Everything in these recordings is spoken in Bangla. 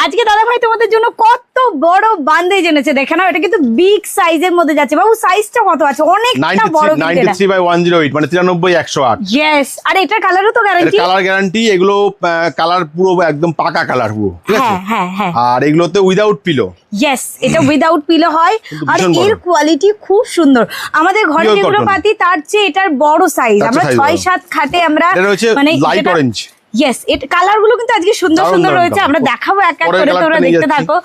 আজকে দাদা ভাই তোমাদের জন্য কত বড় বান্দেজ এনেছে, দেখে নাও। এটা কিন্তু বিগ সাইজের মধ্যে যাচ্ছে। বাবু সাইজটা কত আছে? অনেকটা বড়। 93/108 মানে 93/108। ইয়েস। আর এটা কালারও তো গ্যারান্টি। Colour guarantee. এগুলো কালার পুরো একদম পাকা কালার পুরো, ঠিক আছে? হ্যাঁ। আর এগুলোতে উইদাউট পিলো। ইয়েস, এটা উইদাউট পিলো হয়। আর এর কোয়ালিটি খুব সুন্দর। আমাদের ঘরে যেগুলো পাতি তার চেয়ে এটার বড় সাইজ। আমরা 6-7 খাটে আমরা মানে লাইট অরেঞ্জ। ইয়েস, এটা কালার গুলো কিন্তু আজকে সুন্দর সুন্দর রয়েছে। আমরা দেখাবো এক এক করে, তোমরা দেখতে থাকো।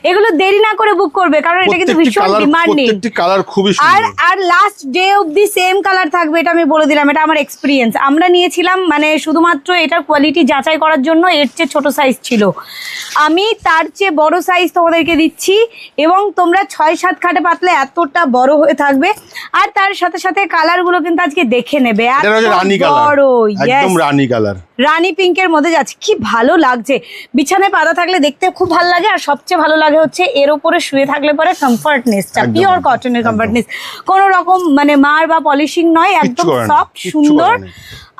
এগুলো দেরি না করে বুক করবে, কারণ এটা কিন্তু ভীষণ ডিমান্ডিং। প্রত্যেকটি কালার খুবই সুন্দর। আর লাস্ট ডে অবধি সেম কালার থাকবে, এটা আমি বলে দিলাম। এটা আমার এক্সপিরিয়েন্স। আমরা নিয়েছিলাম মানে শুধুমাত্র এটার কোয়ালিটি যাচাই করার জন্য। এর চেয়ে ছোট সাইজ ছিল, আমি তার চেয়ে বড় সাইজ তোমাদেরকে দিচ্ছি। এবং তোমরা 6-7 খাটে পাতলে এতটা বড় হয়ে থাকবে। আর তার সাথে সাথে কালার গুলো কিন্তু আজকে দেখে নেবে। বড়, একদম রানী কালার, রানী পিঙ্কের মধ্যে যাচ্ছে। কি ভালো লাগছে, বিছানায় পাতা থাকলে দেখতে খুব ভালো লাগে। আর সবচেয়ে ভালো লাগে হচ্ছে এর উপরে শুয়ে থাকলে পরে কমফর্টনেসটা, পিওর কটনের কমফর্টনেস, কোনো রকম মানে মার বা পলিশিং নয়, একদম সফট সুন্দর।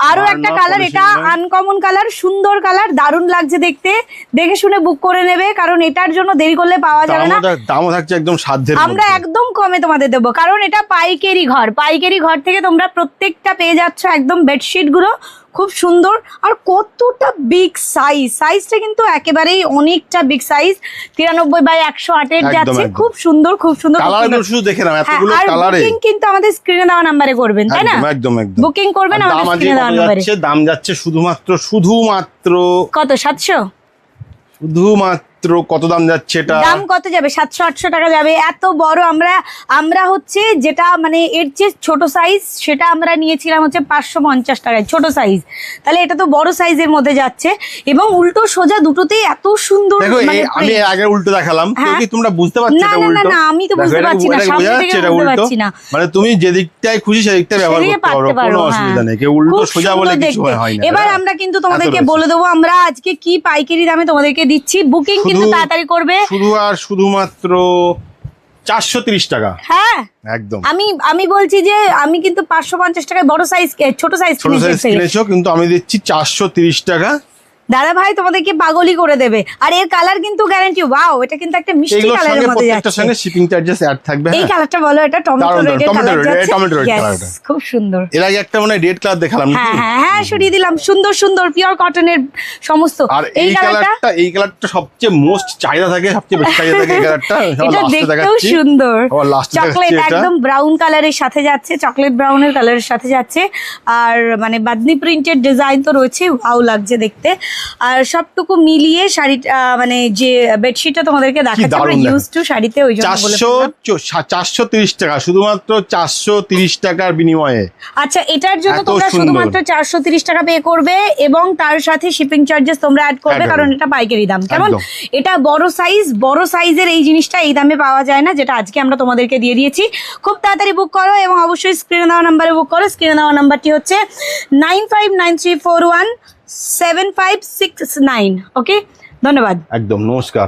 আরো একটা কালার, এটা আনকমন কালার, সুন্দর কালার, দারুণ লাগছে দেখতে। দেখে শুনে বুক করে নেবে, কারণ এটার জন্য দেরি করলে পাওয়া যাবে না। দামও থাকছে একদম সাধ্যের মধ্যে। আমরা একদম কমে তোমাদের দেবো, কারণ এটা পাইকারি ঘর। পাইকারি ঘর থেকে তোমরা প্রত্যেকটা পেয়ে যাচ্ছ একদম বেডশিট গুলো খুব সুন্দর। আর কতটা বিগ সাইজ, সাইজটা কিন্তু একেবারেই অনেকটা বিগ সাইজ। 93/108 এর যাচ্ছে। খুব সুন্দর, খুব সুন্দর। শুধু দেখে নাও এতগুলো কালারে। বুকিং কিন্তু আমাদের স্ক্রিনে দেওয়া নাম্বারে করবেন, তাই না? একদম বুকিং করবেন আমাদের স্ক্রিনে দেওয়া নাম্বারে। দাম যাচ্ছে শুধুমাত্র কত? 700? শুধুমাত্র কত দাম যাচ্ছে? এটা দাম কত যাবে? 700-800 টাকা যাবে। এত বড় আমরা হচ্ছে যেটা মানে এর চেয়ে ছোট সাইজ, সেটা আমরা নিয়েছিলাম হচ্ছে 550 টাকায়, ছোট সাইজ। তাহলে এটা তো বড় সাইজের মধ্যে যাচ্ছে। এবং উল্টো সোজা দুটোতেই এত সুন্দর। আমি আগে উল্টো দেখালাম, কি তোমরা বুঝতে পারছো? না, আমি তো বুঝতে পারছি না, সামনে থেকে বুঝতে পারছি না। মানে তুমি যে দিকটায় খুশি সেই দিকটা ব্যবহার করতে পারো, কোনো অসুবিধা নেই। কেউ উল্টো সোজা বলে কিছু হয় না। এবার আমরা কিন্তু তোমাদেরকে বলে দেবো আমরা আজকে কি পাইকারি দামে তোমাদেরকে দিচ্ছি। বুকিং কিন্তু তাড়াতাড়ি করবে। শুধুমাত্র 430 টাকা। হ্যাঁ একদম। আমি বলছি যে আমি কিন্তু 550 টাকায় বড় সাইজ, ছোট সাইজ কিনেছো, কিন্তু আমি দিচ্ছি 430 টাকা। দাদা ভাই তোমাদেরকে পাগলই করে দেবে। আর এর কালার কিন্তু গ্যারান্টি। ওয়াও, এটা কিন্তু একটা মিষ্টি কালারের মধ্যে যাচ্ছে। এর সঙ্গে শিপিং চার্জেস অ্যাড থাকবে। এই কালারটা বলো, এটা টমেটো রেড কালার যাচ্ছে। টমেটো রেড কালারটা খুব সুন্দর। এর আগে একটা মানে রেড কালার দেখালাম। হ্যাঁ সরিয়ে দিলাম। সুন্দর সুন্দর পিওর কটনের সমস্ত। আর এই কালারটা সবচেয়ে মোস্ট চাহিদা থাকে, সবচেয়ে বেশি চাহিদা থাকে এই কালারটা। এটা দেখতেও সুন্দর। চকলেট একদম ব্রাউন কালারের সাথে যাচ্ছে, চকলেট ব্রাউনের কালারের সাথে যাচ্ছে। আর মানে বাদনি প্রিন্টেড ডিজাইন তো রয়েছে, ওয়াও লাগছে দেখতে। আর সবটুকু মিলিয়ে শাড়িটা মানে যে বেডশিটটা তোমাদেরকে দেখাচ্ছি, আমরা ইউজ টু শাড়িতে, ওই জন্য বলে 430 টাকা, শুধুমাত্র 430 টাকার বিনিময়ে। আচ্ছা, এটার জন্য তোমরা শুধুমাত্র 430 টাকা পে করবে এবং তার সাথে শিপিং চার্জেস তোমরা অ্যাড করবে, কারণ এটা পাইকারি দাম। কেমন? এটা বড় সাইজের এই জিনিসটা এই দামে পাওয়া যায় না, যেটা আজকে আমরা তোমাদেরকে দিয়ে দিয়েছি। খুব তাড়াতাড়ি বুক করো এবং অবশ্যই স্ক্রিনে দেওয়া নাম্বারে বুক করো। স্ক্রিনে দেওয়া নাম্বারটি হচ্ছে 9593417569। ওকে, ধন্যবাদ। একদম, নমস্কার।